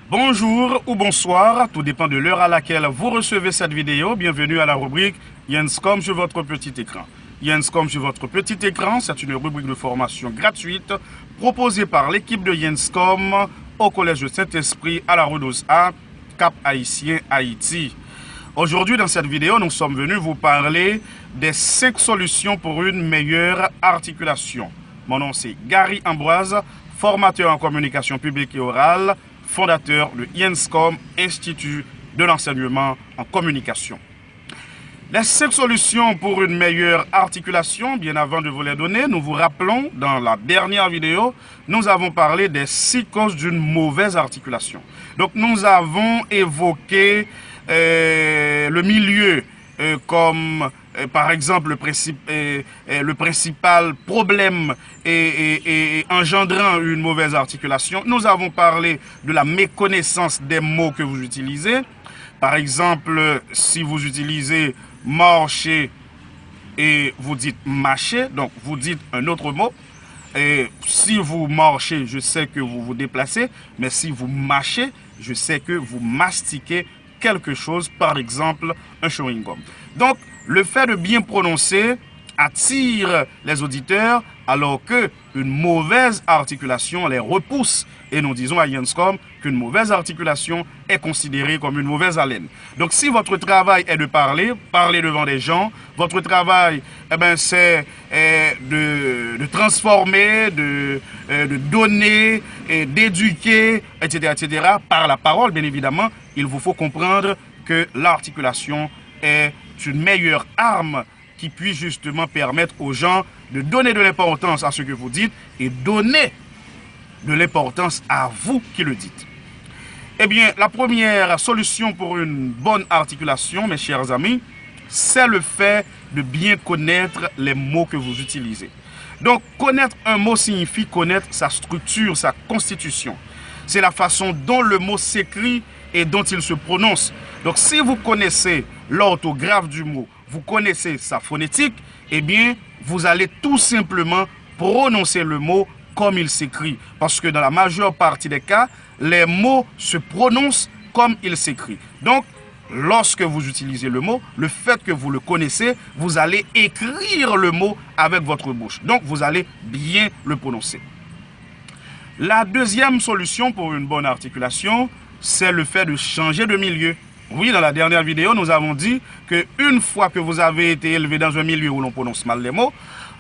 Bonjour ou bonsoir, tout dépend de l'heure à laquelle vous recevez cette vidéo. Bienvenue à la rubrique Yenscom sur votre petit écran. Yenscom sur votre petit écran, c'est une rubrique de formation gratuite proposée par l'équipe de Yenscom au Collège de Saint-Esprit à la rue d'Osa, Cap Haïtien, Haïti. Aujourd'hui, dans cette vidéo, nous sommes venus vous parler des 5 solutions pour une meilleure articulation. Mon nom c'est Gary Ambroise, formateur en communication publique et orale, fondateur de Yenscom, Institut de l'enseignement en communication. Les 5 solutions pour une meilleure articulation, bien avant de vous les donner, nous vous rappelons, dans la dernière vidéo, nous avons parlé des 6 causes d'une mauvaise articulation. Donc nous avons évoqué le milieu comme par exemple le principal problème engendrant une mauvaise articulation. Nous avons parlé de la méconnaissance des mots que vous utilisez. Par exemple, si vous utilisez marcher et vous dites mâcher, donc vous dites un autre mot. Et si vous marchez, je sais que vous vous déplacez, mais si vous mâchez, je sais que vous mastiquez quelque chose, par exemple un chewing-gum. Donc, le fait de bien prononcer attire les auditeurs, alors que une mauvaise articulation les repousse. Et nous disons à Yenscom qu'une mauvaise articulation est considérée comme une mauvaise haleine. Donc, si votre travail est de parler devant des gens, votre travail, c'est de transformer, de donner, d'éduquer, etc., par la parole, bien évidemment, il vous faut comprendre que l'articulation est une meilleure arme qui puisse justement permettre aux gens de donner de l'importance à ce que vous dites et donner de l'importance à vous qui le dites. Eh bien, la première solution pour une bonne articulation, mes chers amis, c'est le fait de bien connaître les mots que vous utilisez. Donc, connaître un mot signifie connaître sa structure, sa constitution. C'est la façon dont le mot s'écrit et dont il se prononce. Donc, si vous connaissez l'orthographe du mot, vous connaissez sa phonétique, eh bien, vous allez tout simplement prononcer le mot comme il s'écrit. Parce que dans la majeure partie des cas, les mots se prononcent comme il s'écrit. Donc, lorsque vous utilisez le mot, le fait que vous le connaissez, vous allez écrire le mot avec votre bouche. Donc, vous allez bien le prononcer. La deuxième solution pour une bonne articulation, c'est le fait de changer de milieu. Oui, dans la dernière vidéo, nous avons dit qu'une fois que vous avez été élevé dans un milieu où l'on prononce mal les mots,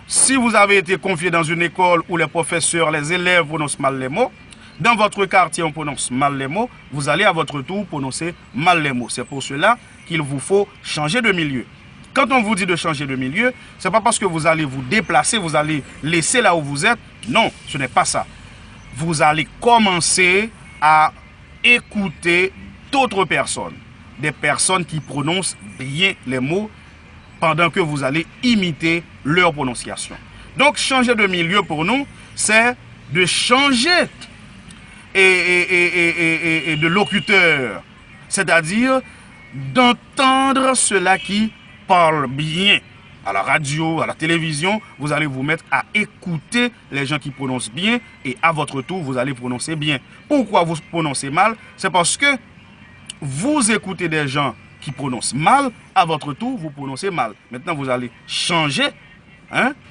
si vous avez été confié dans une école où les professeurs, les élèves prononcent mal les mots, dans votre quartier on prononce mal les mots, vous allez à votre tour prononcer mal les mots. C'est pour cela qu'il vous faut changer de milieu. Quand on vous dit de changer de milieu, ce n'est pas parce que vous allez vous déplacer, vous allez laisser là où vous êtes. Non, ce n'est pas ça. Vous allez commencer à écouter d'autres personnes. Des personnes qui prononcent bien les mots pendant que vous allez imiter leur prononciation. Donc, changer de milieu pour nous, c'est de changer et de locuteur. C'est-à-dire d'entendre ceux-là qui parlent bien. À la radio, à la télévision, vous allez vous mettre à écouter les gens qui prononcent bien et à votre tour, vous allez prononcer bien. Pourquoi vous prononcez mal? C'est parce que vous écoutez des gens qui prononcent mal, à votre tour, vous prononcez mal. Maintenant, vous allez changer,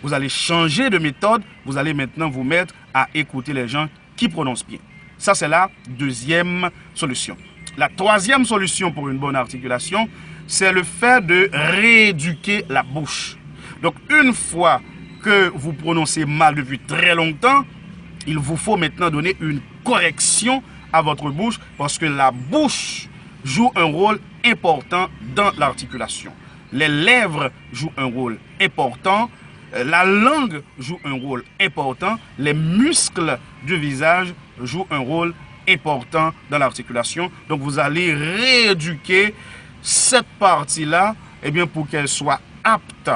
vous allez changer de méthode, vous allez maintenant vous mettre à écouter les gens qui prononcent bien. Ça, c'est la deuxième solution. La troisième solution pour une bonne articulation, c'est le fait de rééduquer la bouche. Donc, une fois que vous prononcez mal depuis très longtemps, il vous faut maintenant donner une correction à votre bouche parce que la bouche joue un rôle important dans l'articulation. Les lèvres jouent un rôle important, la langue joue un rôle important, les muscles du visage jouent un rôle important dans l'articulation. Donc vous allez rééduquer cette partie-là pour qu'elle soit apte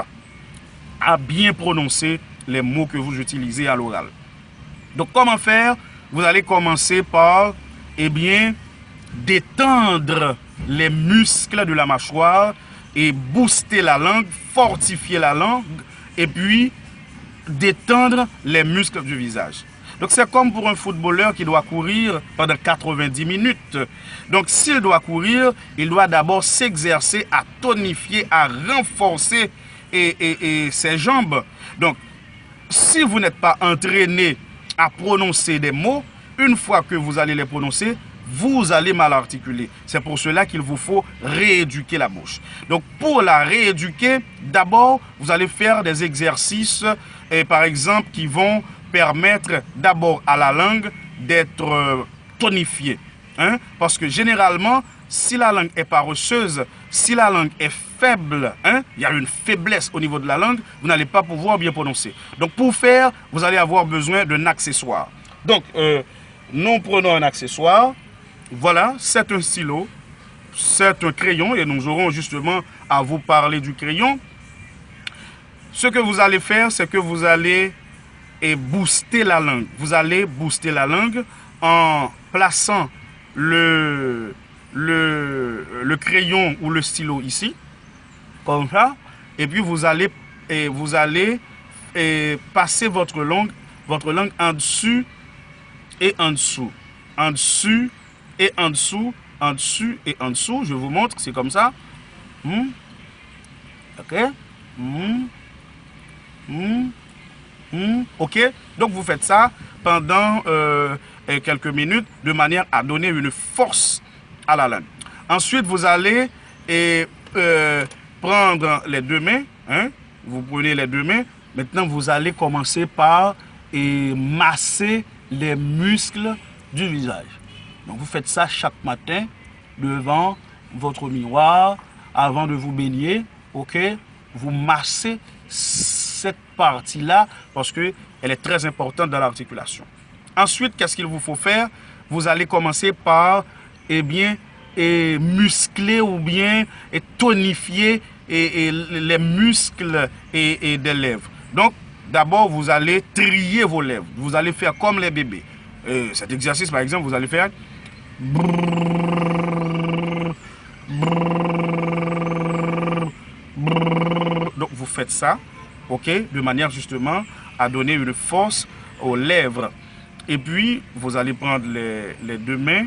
à bien prononcer les mots que vous utilisez à l'oral. Donc comment faire? Vous allez commencer par détendre les muscles de la mâchoire et booster la langue, fortifier la langue et puis détendre les muscles du visage. Donc c'est comme pour un footballeur qui doit courir pendant 90 minutes. Donc s'il doit courir, il doit d'abord s'exercer à tonifier, à renforcer ses jambes. Donc si vous n'êtes pas entraîné à prononcer des mots, une fois que vous allez les prononcer, vous allez mal articuler. C'est pour cela qu'il vous faut rééduquer la bouche. Donc pour la rééduquer, d'abord, vous allez faire des exercices, par exemple, qui vont permettre d'abord à la langue d'être tonifiée. Hein? Parce que généralement, si la langue est paresseuse, si la langue est faible, hein, il y a une faiblesse au niveau de la langue, vous n'allez pas pouvoir bien prononcer. Donc pour faire, vous allez avoir besoin d'un accessoire. Donc, nous prenons un accessoire. Voilà, c'est un stylo, c'est un crayon et nous aurons justement à vous parler du crayon. Ce que vous allez faire, c'est que vous allez booster la langue. Vous allez booster la langue en plaçant le crayon ou le stylo ici, comme ça, et puis vous allez passer votre langue en dessus et en dessous, en dessus et en dessous, en dessus et en dessous. Je vous montre, c'est comme ça. Ok. Ok. Donc vous faites ça pendant quelques minutes de manière à donner une force à la langue. Ensuite, vous allez prendre les deux mains. Hein? Vous prenez les deux mains. Maintenant, vous allez commencer par masser les muscles du visage. Donc, vous faites ça chaque matin devant votre miroir avant de vous baigner. Ok? Vous massez cette partie-là parce qu'elle est très importante dans l'articulation. Ensuite, qu'est-ce qu'il vous faut faire? Vous allez commencer par muscler ou bien tonifier les muscles des lèvres. Donc, d'abord, vous allez trier vos lèvres. Vous allez faire comme les bébés. Cet exercice, par exemple, vous allez faire... Donc, vous faites ça, ok, de manière justement à donner une force aux lèvres. Et puis, vous allez prendre les deux mains,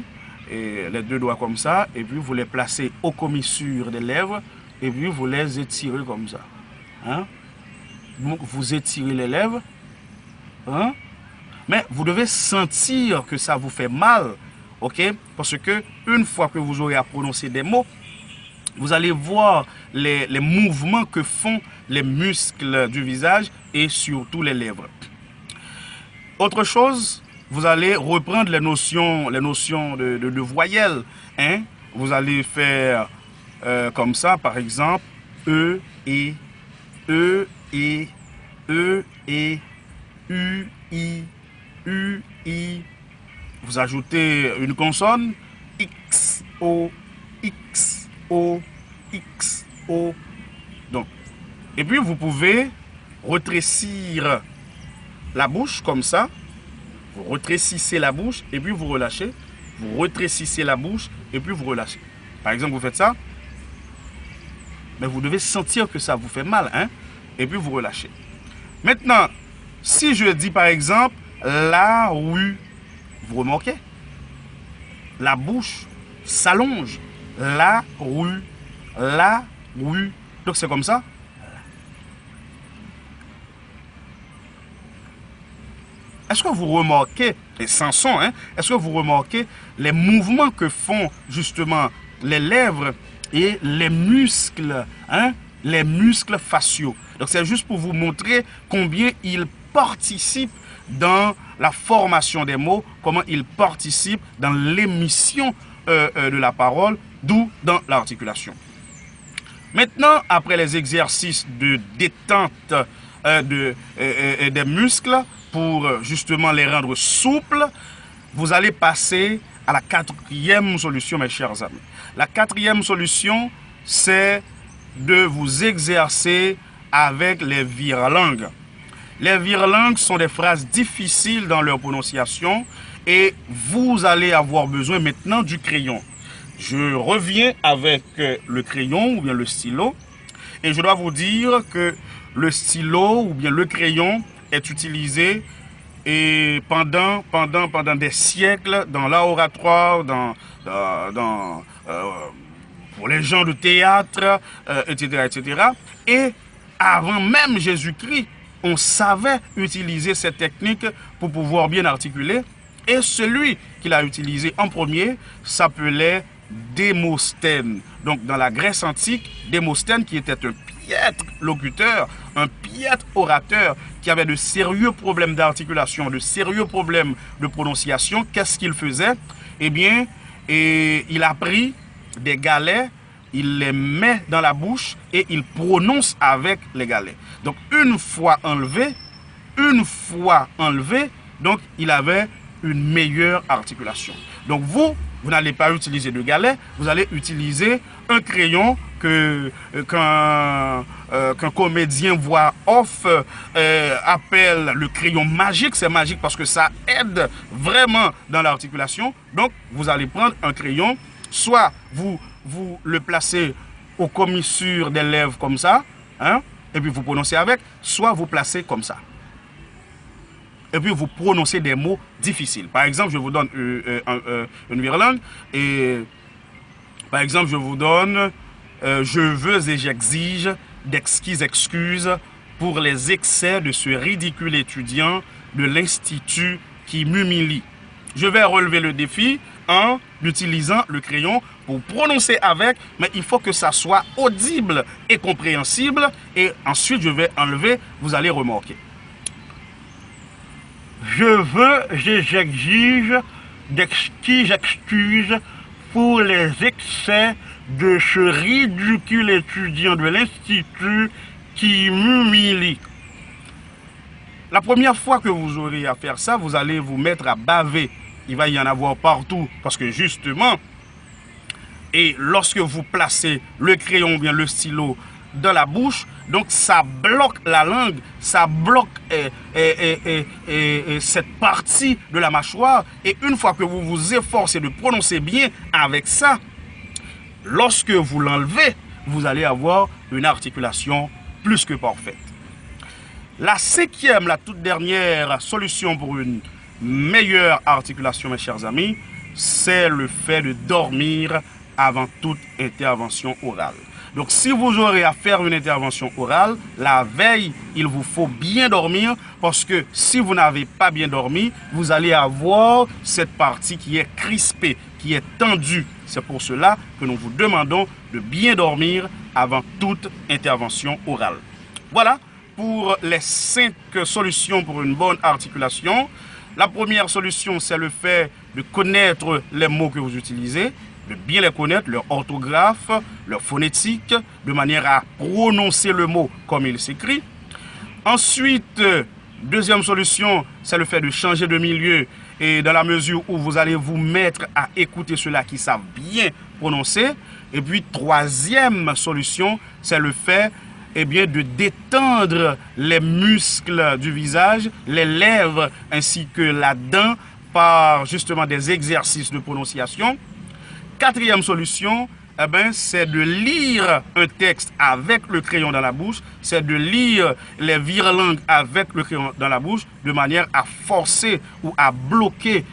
et les deux doigts comme ça, et puis vous les placez aux commissures des lèvres, et puis vous les étirez comme ça. Hein? Donc, vous étirez les lèvres, hein? Mais vous devez sentir que ça vous fait mal, ok? Parce que une fois que vous aurez à prononcer des mots, vous allez voir les mouvements que font les muscles du visage et surtout les lèvres. Autre chose, vous allez reprendre les notions de voyelles. Hein? Vous allez faire comme ça, par exemple, E, E, E, E, E, E, U, I, U, I. Vous ajoutez une consonne, X, O, X, O, X, O. Donc, et puis vous pouvez rétrécir la bouche comme ça. Vous rétrécissez la bouche et puis vous relâchez. Vous rétrécissez la bouche et puis vous relâchez. Par exemple, vous faites ça. Mais vous devez sentir que ça vous fait mal. Hein? Et puis vous relâchez. Maintenant, si je dis par exemple la rue, vous remarquez? La bouche s'allonge. La rue. La rue. Donc c'est comme ça. Est-ce que vous remarquez, et sans son, hein, est-ce que vous remarquez les mouvements que font justement les lèvres et les muscles, hein, les muscles faciaux? Donc c'est juste pour vous montrer combien ils participent dans la formation des mots, comment ils participent dans l'émission de la parole, d'où dans l'articulation. Maintenant, après les exercices de détente des muscles, pour justement les rendre souples, vous allez passer à la quatrième solution, mes chers amis. La quatrième solution, c'est de vous exercer avec les vire-langues. Les vire-langues sont des phrases difficiles dans leur prononciation et vous allez avoir besoin maintenant du crayon. Je reviens avec le crayon ou bien le stylo et je dois vous dire que le stylo ou bien le crayon est utilisé et pendant des siècles dans l'oratoire, pour les gens de théâtre, etc., etc. Et avant même Jésus-Christ, on savait utiliser cette technique pour pouvoir bien articuler. Et celui qui l'a utilisé en premier s'appelait Démosthène. Donc dans la Grèce antique, Démosthène qui était un piètre locuteur, un piètre orateur, qui avait de sérieux problèmes d'articulation, de sérieux problèmes de prononciation, qu'est-ce qu'il faisait? Eh bien, il a pris des galets, il les met dans la bouche et il prononce avec les galets. Donc une fois enlevé, donc il avait une meilleure articulation. Donc vous n'allez pas utiliser de galets, vous allez utiliser un crayon qu'un comédien voix off appelle le crayon magique. C'est magique parce que ça aide vraiment dans l'articulation. Donc vous allez prendre un crayon, soit vous le placez aux commissures des lèvres comme ça, hein, et puis vous prononcez avec, soit vous placez comme ça. Et puis vous prononcez des mots difficiles. Par exemple, je vous donne une virlangue. Et par exemple, je vous donne je veux et j'exige d'exquises excuses pour les excès de ce ridicule étudiant de l'Institut qui m'humilie. Je vais relever le défi en utilisant le crayon pour prononcer avec, mais il faut que ça soit audible et compréhensible. Et ensuite, je vais enlever, vous allez remarquer. Je veux et j'exige d'exquises excuses pour les excès de ce ridicule étudiant de l'Institut qui m'humilie. La première fois que vous aurez à faire ça, vous allez vous mettre à baver. Il va y en avoir partout parce que justement, et lorsque vous placez le crayon ou bien le stylo dans la bouche, donc ça bloque la langue, ça bloque cette partie de la mâchoire. Et une fois que vous vous efforcez de prononcer bien avec ça, lorsque vous l'enlevez, vous allez avoir une articulation plus que parfaite. La cinquième, la toute dernière solution pour une meilleure articulation, mes chers amis, c'est le fait de dormir avant toute intervention orale. Donc, si vous aurez à faire une intervention orale, la veille, il vous faut bien dormir parce que si vous n'avez pas bien dormi, vous allez avoir cette partie qui est crispée, qui est tendue. C'est pour cela que nous vous demandons de bien dormir avant toute intervention orale. Voilà pour les 5 solutions pour une bonne articulation. La première solution, c'est le fait de connaître les mots que vous utilisez, de bien les connaître, leur orthographe, leur phonétique, de manière à prononcer le mot comme il s'écrit. Ensuite, deuxième solution, c'est le fait de changer de milieu et dans la mesure où vous allez vous mettre à écouter ceux-là qui savent bien prononcer. Et puis, troisième solution, c'est le fait de détendre les muscles du visage, les lèvres ainsi que la dent par justement des exercices de prononciation. Quatrième solution, c'est de lire un texte avec le crayon dans la bouche, c'est de lire les virlangues avec le crayon dans la bouche, de manière à forcer ou à bloquer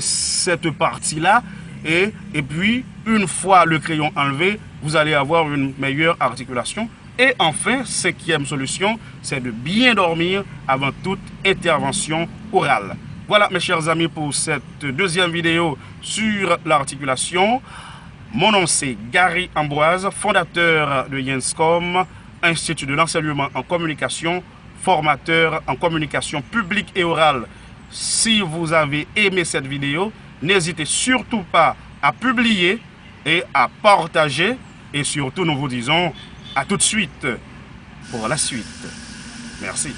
cette partie-là. Et puis, une fois le crayon enlevé, vous allez avoir une meilleure articulation. Et enfin, cinquième solution, c'est de bien dormir avant toute intervention orale. Voilà mes chers amis pour cette deuxième vidéo sur l'articulation. Mon nom c'est Gary Ambroise, fondateur de YENSCOM, Institut de l'enseignement en communication, formateur en communication publique et orale. Si vous avez aimé cette vidéo, n'hésitez surtout pas à publier et à partager. Et surtout, nous vous disons à tout de suite pour la suite. Merci.